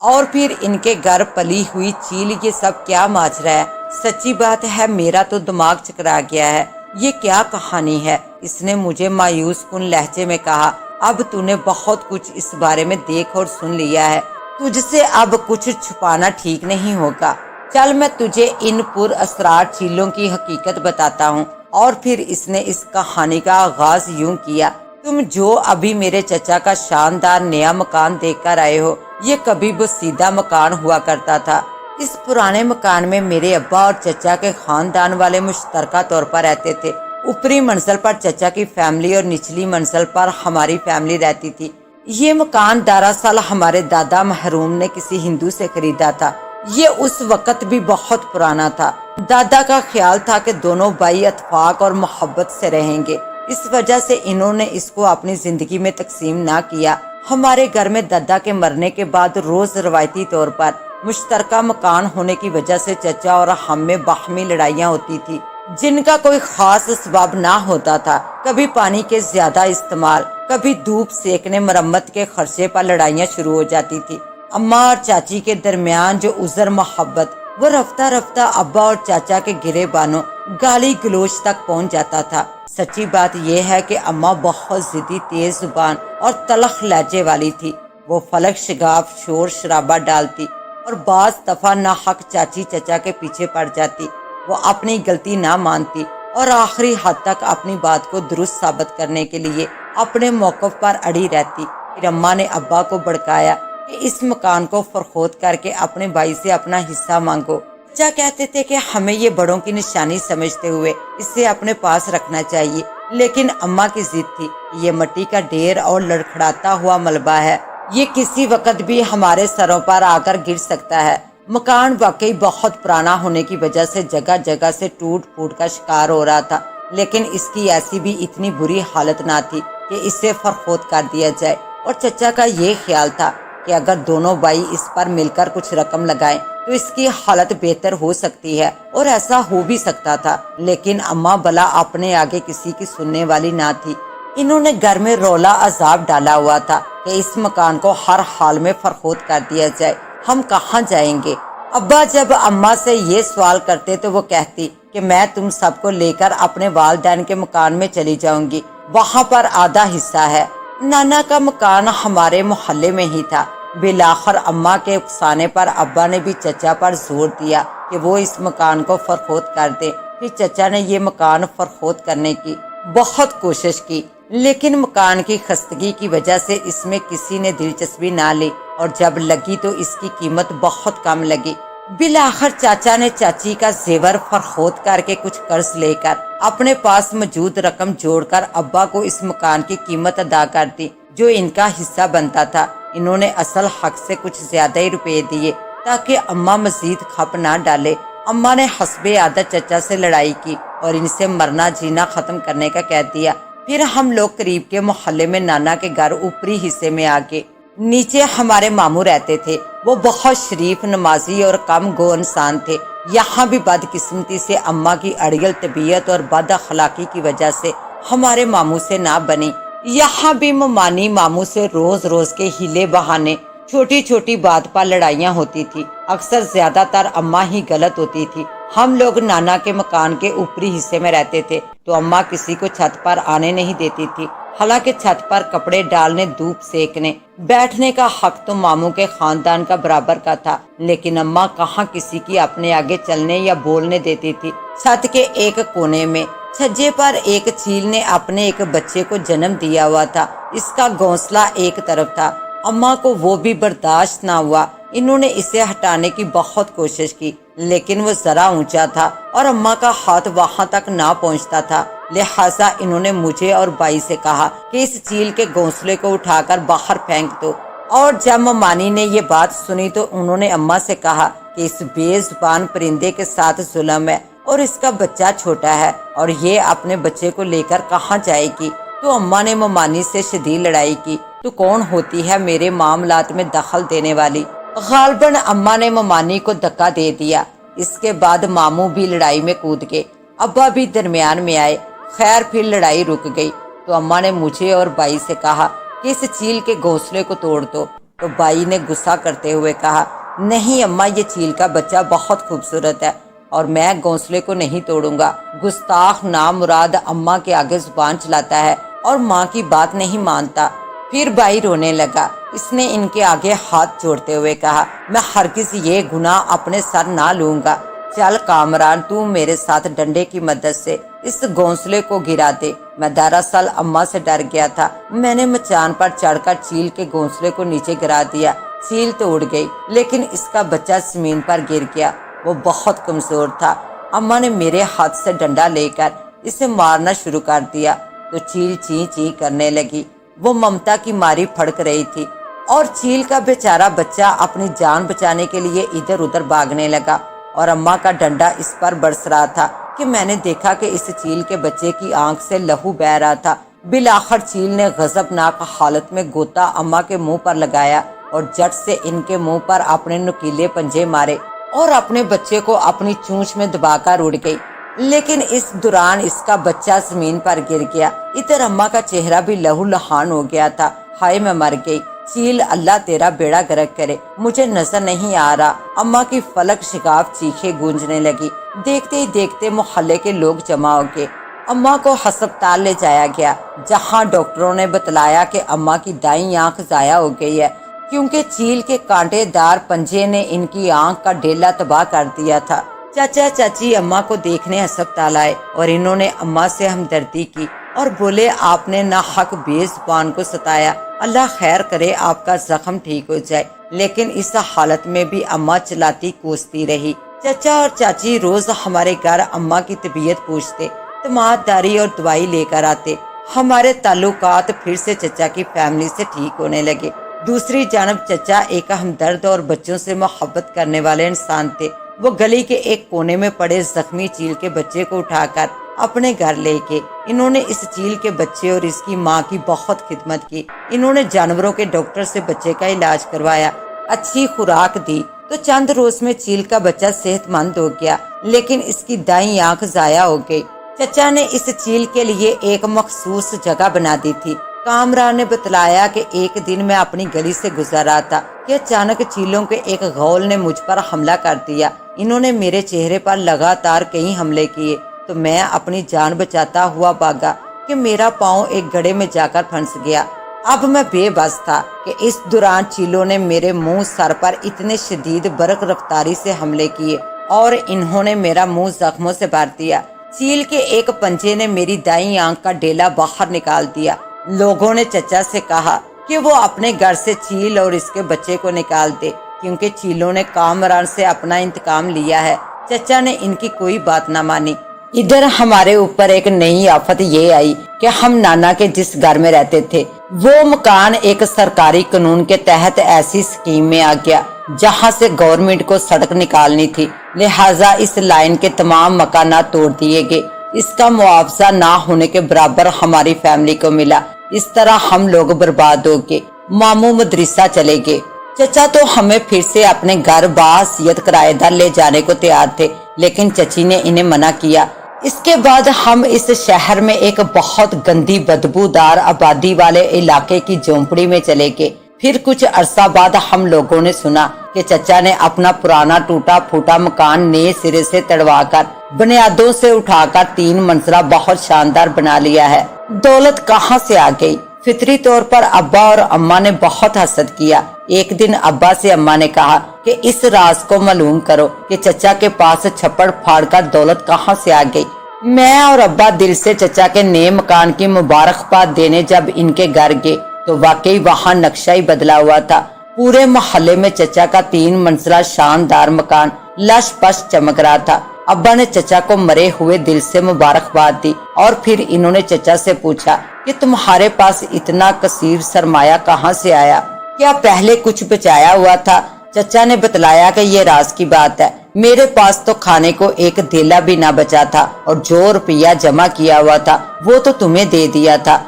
اور پھر ان کے گھر پلی ہوئی چیل، یہ سب کیا ماجرا ہے؟ سچی بات ہے میرا تو دماغ چکرا گیا ہے، یہ کیا کہانی ہے؟ اس نے مجھے مایوس کن لہجے میں کہا۔ اب تو نے بہت کچھ اس بارے میں دیکھ اور سن لیا ہے، تجھ سے اب کچھ چھپانا ٹھیک نہیں ہوگا۔ چل میں تجھے ان پر اسرار چیلوں کی حقیقت بتاتا ہوں۔ اور پھر اس نے اس کہانی کا آغاز یوں کیا۔ تم جو ابھی میرے چچا کا شاندار نیا مکان دیکھ کر آئے ہو، یہ کبھی بسیدہ مکان ہوا کرتا تھا۔ اس پرانے مکان میں میرے ابا اور چچا کے خاندان والے مشترکہ طور پر رہتے تھے۔ اوپری منزل پر چچا کی فیملی اور نچلی منزل پر ہماری فیملی رہتی تھی۔ یہ مکان دراصل ہمارے دادا محروم نے کسی ہندو سے خریدا تھا۔ یہ اس وقت بھی بہت پرانا تھا۔ دادا کا خیال تھا کہ دونوں بھائی اتفاق اور محبت سے رہیں گے، اس وجہ سے انہوں نے اس کو اپنی زندگی میں تقسیم نہ کیا۔ ہمارے گھر میں دادا کے مرنے کے بعد روز روایتی طور پر مشترکہ مکان ہونے کی وجہ سے چچا اور ہم میں باہمی لڑائیاں ہوتی تھی، جن کا کوئی خاص اسباب نہ ہوتا تھا۔ کبھی پانی کے زیادہ استعمال، کبھی دھوپ سیکنے مرمت کے خرچے پر لڑائیاں شروع ہو جاتی تھی۔ اماں اور چاچی کے درمیان جو عذر محبت، وہ رفتہ رفتہ ابا اور چاچا کے گرے بانوں گالی گلوچ تک پہنچ جاتا تھا۔ سچی بات یہ ہے کہ اماں بہت ضدی، تیز زبان اور تلخ لہجے والی تھی۔ وہ فلک شگاف شور شرابہ ڈالتی اور بعض دفعہ ناحق چاچی چچا کے پیچھے پڑ جاتی۔ وہ اپنی غلطی نہ مانتی اور آخری حد تک اپنی بات کو درست ثابت کرنے کے لیے اپنے موقف پر اڑی رہتی۔ پھر اماں نے ابا کو بھڑکایا کہ اس مکان کو فروخت کر کے اپنے بھائی سے اپنا حصہ مانگو۔ چچا کہتے تھے کہ ہمیں یہ بڑوں کی نشانی سمجھتے ہوئے اسے اپنے پاس رکھنا چاہیے، لیکن اماں کی ضد تھی کہ یہ مٹی کا ڈھیر اور لڑکھڑاتا ہوا ملبہ ہے، یہ کسی وقت بھی ہمارے سروں پر آ کر گر سکتا ہے۔ مکان واقعی بہت پرانا ہونے کی وجہ سے جگہ جگہ سے ٹوٹ پھوٹ کا شکار ہو رہا تھا، لیکن اس کی ایسی بھی اتنی بری حالت نہ تھی کہ اسے فروخت کر دیا جائے۔ اور چچا کا یہ خیال تھا کہ اگر دونوں بھائی اس پر مل کر کچھ رقم لگائیں تو اس کی حالت بہتر ہو سکتی ہے، اور ایسا ہو بھی سکتا تھا۔ لیکن اماں بلا اپنے آگے کسی کی سننے والی نہ تھی۔ انہوں نے گھر میں رولا عذاب ڈالا ہوا تھا کہ اس مکان کو ہر حال میں فروخت کر دیا جائے۔ ہم کہاں جائیں گے؟ ابا جب اماں سے یہ سوال کرتے تو وہ کہتی کہ میں تم سب کو لے کر اپنے والدین کے مکان میں چلی جاؤں گی، وہاں پر آدھا حصہ ہے۔ نانا کا مکان ہمارے محلے میں ہی تھا۔ بالآخر اماں کے اکسانے پر ابا نے بھی چچا پر زور دیا کہ وہ اس مکان کو فروخت کر دے۔ پھر چچا نے یہ مکان فروخت کرنے کی بہت کوشش کی، لیکن مکان کی خستگی کی وجہ سے اس میں کسی نے دلچسپی نہ لی، اور جب لگی تو اس کی قیمت بہت کم لگی۔ بالآخر چاچا نے چاچی کا زیور فروخت کر کے کچھ قرض لے کر اپنے پاس موجود رقم جوڑ کر ابا کو اس مکان کی قیمت ادا کر دی جو ان کا حصہ بنتا تھا۔ انہوں نے اصل حق سے کچھ زیادہ ہی روپے دیے تاکہ اماں مزید کھپ نہ ڈالے۔ اماں نے حسب عادت چچا سے لڑائی کی اور ان سے مرنا جینا ختم کرنے کا کہہ دیا۔ پھر ہم لوگ قریب کے محلے میں نانا کے گھر اوپری حصے میں آگے نیچے ہمارے ماموں رہتے تھے۔ وہ بہت شریف، نمازی اور کم گو انسان تھے۔ یہاں بھی بدقسمتی سے اماں کی اڑیل طبیعت اور بد اخلاقی کی وجہ سے ہمارے ماموں سے نہ بنی۔ یہاں بھی ممانی ماموں سے روز روز کے ہیلے بہانے، چھوٹی چھوٹی بات پر لڑائیاں ہوتی تھی۔ اکثر زیادہ تر اماں ہی غلط ہوتی تھی۔ ہم لوگ نانا کے مکان کے اوپری حصے میں رہتے تھے تو اماں کسی کو چھت پر آنے نہیں دیتی تھی۔ حالانکہ چھت پر کپڑے ڈالنے، دھوپ سیکنے، بیٹھنے کا حق تو ماموں کے خاندان کا برابر کا تھا، لیکن اماں کہاں کسی کی اپنے آگے چلنے یا بولنے دیتی تھی۔ چھت کے ایک کونے میں چھجے پر ایک چیل نے اپنے ایک بچے کو جنم دیا ہوا تھا۔ اس کا گھونسلہ ایک طرف تھا۔ اماں کو وہ بھی برداشت نہ ہوا۔ انہوں نے اسے ہٹانے کی بہت کوشش کی، لیکن وہ ذرا اونچا تھا اور اماں کا ہاتھ وہاں تک نہ پہنچتا تھا۔ لہٰذا انہوں نے مجھے اور بھائی سے کہا کہ اس چیل کے گھونسلے کو اٹھا کر باہر پھینک دو، اور جب ممانی نے یہ بات سنی تو انہوں نے اماں سے کہا کہ اس بے زبان پرندے کے ساتھ ظلم ہے اور اس کا بچہ چھوٹا ہے اور یہ اپنے بچے کو لے کر کہاں جائے گی۔ تو اماں نے ممانی سے شدید لڑائی کی۔ تو کون ہوتی ہے میرے معاملات میں دخل دینے والی؟ غالباً اماں نے ممانی کو دھکا دے دیا۔ اس کے بعد ماموں بھی لڑائی میں کود گئے، ابا بھی درمیان میں آئے۔ خیر پھر لڑائی رک گئی تو اماں نے مجھے اور بھائی سے کہا کہ اس چیل کے گھونسلے کو توڑ دو۔ تو بائی نے غصہ کرتے ہوئے کہا، نہیں اماں، یہ چیل کا بچہ بہت خوبصورت ہے اور میں گھونسلے کو نہیں توڑوں گا۔ گستاخ نامراد اماں کے آگے زبان چلاتا ہے اور ماں کی بات نہیں مانتا۔ پھر بائی رونے لگا۔ اس نے ان کے آگے ہاتھ جوڑتے ہوئے کہا، میں ہرگز یہ گناہ اپنے سر نہ لوں گا۔ چل کامران، تو میرے ساتھ ڈنڈے کی مدد سے اس گھونسلے کو گرا دے۔ میں دراصل اماں سے ڈر گیا تھا۔ میں نے مچان پر چڑھ کر چیل کے گھونسلے کو نیچے گرا دیا۔ چیل تو اڑ گئی لیکن اس کا بچہ زمین پر گر گیا۔ وہ بہت کمزور تھا۔ اماں نے میرے ہاتھ سے ڈنڈا لے کر اسے مارنا شروع کر دیا تو چیل چیں چیں کرنے لگی۔ وہ ممتا کی ماری پھڑک رہی تھی اور چیل کا بیچارہ بچہ اپنی جان بچانے کے لیے ادھر ادھر بھاگنے لگا اور اماں کا ڈنڈا اس پر برس رہا تھا کہ میں نے دیکھا کہ اس چیل کے بچے کی آنکھ سے لہو بہہ رہا تھا۔ بالآخر چیل نے غضبناک حالت میں غوطہ اماں کے منہ پر لگایا اور جٹ سے ان کے منہ پر اپنے نکیلے پنجے مارے اور اپنے بچے کو اپنی چونچ میں دبا کر اڑ گئی۔ لیکن اس دوران اس کا بچہ زمین پر گر گیا۔ ادھر اماں کا چہرہ بھی لہو لہان ہو گیا تھا۔ ہائے میں مر گئی۔ چیل اللہ تیرا بیڑا گرک کرے، مجھے نظر نہیں آ رہا۔ اماں کی فلک شگاف چیخیں گونجنے لگی۔ دیکھتے ہی دیکھتے محلے کے لوگ جمع ہو گئے۔ اماں کو ہسپتال لے جایا گیا جہاں ڈاکٹروں نے بتلایا کہ اماں کی دائیں آنکھ ضائع ہو گئی ہے کیونکہ چیل کے کانٹے دار پنجے نے ان کی آنکھ کا ڈیلا تباہ کر دیا تھا۔ چاچا چاچی اماں کو دیکھنے ہسپتال آئے اور انہوں نے اماں سے ہمدردی کی اور بولے، آپ نے ناحق بے زبان کو ستایا، اللہ خیر کرے آپ کا زخم ٹھیک ہو جائے۔ لیکن اس حالت میں بھی اماں چلاتی کوستی رہی۔ چچا اور چاچی روز ہمارے گھر اماں کی طبیعت پوچھتے، تماداری اور دوائی لے کر آتے۔ ہمارے تعلقات پھر سے چچا کی فیملی سے ٹھیک ہونے لگے۔ دوسری جانب چچا ایک ہمدرد اور بچوں سے محبت کرنے والے انسان تھے۔ وہ گلی کے ایک کونے میں پڑے زخمی چیل کے بچے کو اٹھا کر اپنے گھر لے کے انہوں نے اس چیل کے بچے اور اس کی ماں کی بہت خدمت کی۔ انہوں نے جانوروں کے ڈاکٹر سے بچے کا علاج کروایا، اچھی خوراک دی تو چند روز میں چیل کا بچہ صحت مند ہو گیا، لیکن اس کی دائیں آنکھ ضائع ہو گئی۔ چچا نے اس چیل کے لیے ایک مخصوص جگہ بنا دی تھی۔ کامران نے بتلایا کہ ایک دن میں اپنی گلی سے گزر رہا تھا کہ اچانک چیلوں کے ایک غول نے مجھ پر حملہ کر دیا۔ انہوں نے میرے چہرے پر لگاتار کئی حملے کیے تو میں اپنی جان بچاتا ہوا بھاگا کہ میرا پاؤں ایک گڑھے میں جا کر پھنس گیا۔ اب میں بے بس تھا کہ اس دوران چیلوں نے میرے منہ سر پر اتنے شدید برق رفتاری سے حملے کیے اور انہوں نے میرا منہ زخموں سے بھر دیا۔ چیل کے ایک پنجے نے میری دائیں آنکھ کا ڈیلا باہر نکال دیا۔ لوگوں نے چچا سے کہا کہ وہ اپنے گھر سے چیل اور اس کے بچے کو نکال دے کیونکہ چیلوں نے کامران سے اپنا انتقام لیا ہے۔ چچا نے ان کی کوئی بات نہ مانی۔ ادھر ہمارے اوپر ایک نئی آفت یہ آئی کہ ہم نانا کے جس گھر میں رہتے تھے وہ مکان ایک سرکاری قانون کے تحت ایسی سکیم میں آ گیا جہاں سے گورنمنٹ کو سڑک نکالنی تھی، لہٰذا اس لائن کے تمام مکانات توڑ دیے گئے۔ اس کا معاوضہ نہ ہونے کے برابر ہماری فیملی کو ملا۔ اس طرح ہم لوگ برباد ہو گئے۔ ماموں مدرسہ چلے گئے۔ چچا تو ہمیں پھر سے اپنے گھر بحیثیت کرایہ دار لے جانے کو تیار تھے لیکن چچی نے انہیں منع کیا۔ اس کے بعد ہم اس شہر میں ایک بہت گندی بدبودار آبادی والے علاقے کی جھونپڑی میں چلے گئے۔ پھر کچھ عرصہ بعد ہم لوگوں نے سنا کہ چچا نے اپنا پرانا ٹوٹا پھوٹا مکان نئے سرے سے تڑوا کر بنیادوں سے اٹھا کر 3 منزلہ بہت شاندار بنا لیا ہے۔ دولت کہاں سے آ گئی؟ فطری طور پر ابا اور اماں نے بہت حسد کیا۔ ایک دن ابا سے اماں نے کہا کہ اس راز کو معلوم کرو کہ چچا کے پاس چھپڑ پھاڑ کر دولت کہاں سے آ گئی۔ میں اور ابا دل سے چچا کے نئے مکان کی مبارکباد دینے جب ان کے گھر گئے تو واقعی وہاں نقشہ ہی بدلا ہوا تھا۔ پورے محلے میں چچا کا 3 منزلہ شاندار مکان لش پش چمک رہا تھا۔ ابا نے چچا کو مرے ہوئے دل سے مبارکباد دی اور پھر انہوں نے چچا سے پوچھا کہ تمہارے پاس اتنا کثیر سرمایہ کہاں سے آیا؟ کیا پہلے کچھ بچایا ہوا تھا؟ چچا نے بتلایا کہ یہ راز کی بات ہے، میرے پاس تو کھانے کو ایک دھیلا بھی نہ بچا تھا اور جو روپیہ جمع کیا ہوا تھا وہ تو تمہیں دے دیا تھا۔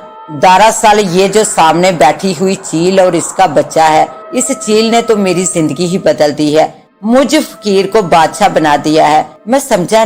دراصل یہ جو سامنے بیٹھی ہوئی چیل اور اس کا بچہ ہے، اس چیل نے تو میری زندگی ہی بدل دی ہے، مجھ فقیر کو بادشاہ بنا دیا ہے۔ میں سمجھا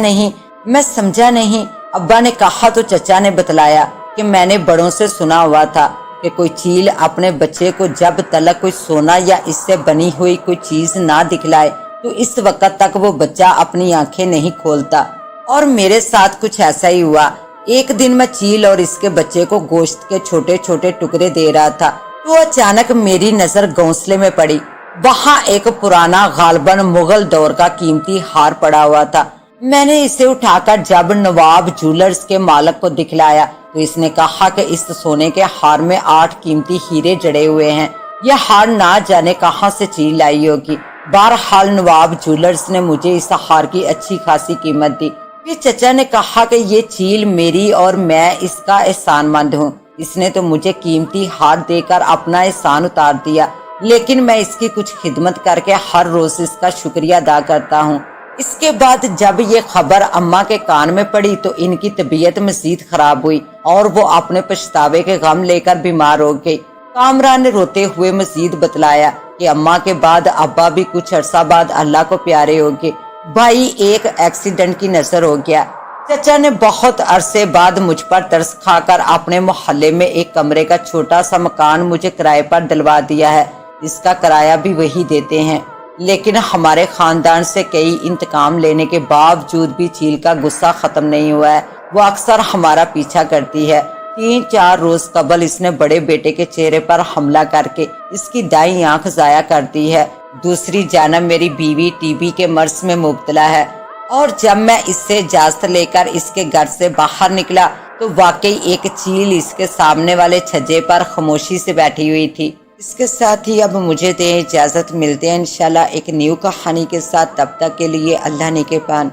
نہیں۔ ابا نے کہا تو چچا نے بتلایا کہ میں نے بڑوں سے سنا ہوا تھا کہ کوئی چیل اپنے بچے کو جب تلک کوئی سونا یا اس سے بنی ہوئی کوئی چیز نہ دکھلائے تو اس وقت تک وہ بچہ اپنی آنکھیں نہیں کھولتا۔ اور میرے ساتھ کچھ ایسا ہی ہوا۔ ایک دن میں چیل اور اس کے بچے کو گوشت کے چھوٹے چھوٹے ٹکڑے دے رہا تھا تو اچانک میری نظر گھونسلے میں پڑی۔ وہاں ایک پرانا غالباً مغل دور کا قیمتی ہار پڑا ہوا تھا۔ میں نے اسے اٹھا کر جب نواب جولرز کے مالک کو دکھلایا تو اس نے کہا کہ اس سونے کے ہار میں 8 قیمتی ہیرے جڑے ہوئے ہیں۔ یہ ہار نہ جانے کہاں سے چیل لائی ہوگی۔ بہرحال نواب جولرز نے مجھے اس ہار کی اچھی خاصی قیمت دی۔ پھر چچا نے کہا کہ یہ چیل میری اور میں اس کا احسان مند ہوں۔ اس نے تو مجھے قیمتی ہار دے کر اپنا احسان اتار دیا، لیکن میں اس کی کچھ خدمت کر کے ہر روز اس کا شکریہ ادا کرتا ہوں۔ اس کے بعد جب یہ خبر اماں کے کان میں پڑی تو ان کی طبیعت مزید خراب ہوئی اور وہ اپنے پچھتاوے کے غم لے کر بیمار ہو گئی۔ کامران نے روتے ہوئے مزید بتلایا کہ اماں کے بعد ابا بھی کچھ عرصہ بعد اللہ کو پیارے ہو گئے۔ بھائی ایک ایکسیڈنٹ کی نظر ہو گیا۔ چچا نے بہت عرصے بعد مجھ پر ترس کھا کر اپنے محلے میں ایک کمرے کا چھوٹا سا مکان مجھے کرائے پر دلوا دیا ہے۔ اس کا کرایہ بھی وہی دیتے ہیں، لیکن ہمارے خاندان سے کئی انتقام لینے کے باوجود بھی چیل کا غصہ ختم نہیں ہوا ہے۔ وہ اکثر ہمارا پیچھا کرتی ہے۔ 3-4 روز قبل اس نے بڑے بیٹے کے چہرے پر حملہ کر کے اس کی دائیں آنکھ ضائع کر دی ہے۔ دوسری جانب میری بیوی ٹی بی کے مرض میں مبتلا ہے، اور جب میں اس سے اجازت لے کر اس کے گھر سے باہر نکلا تو واقعی ایک چیل اس کے سامنے والے چھجے پر خاموشی سے بیٹھی ہوئی تھی۔ اس کے ساتھ ہی اب مجھے دیں اجازت، ملتے ہیں انشاءاللہ ایک نیو کہانی کے ساتھ۔ تب تک کے لیے اللہ نگہبان۔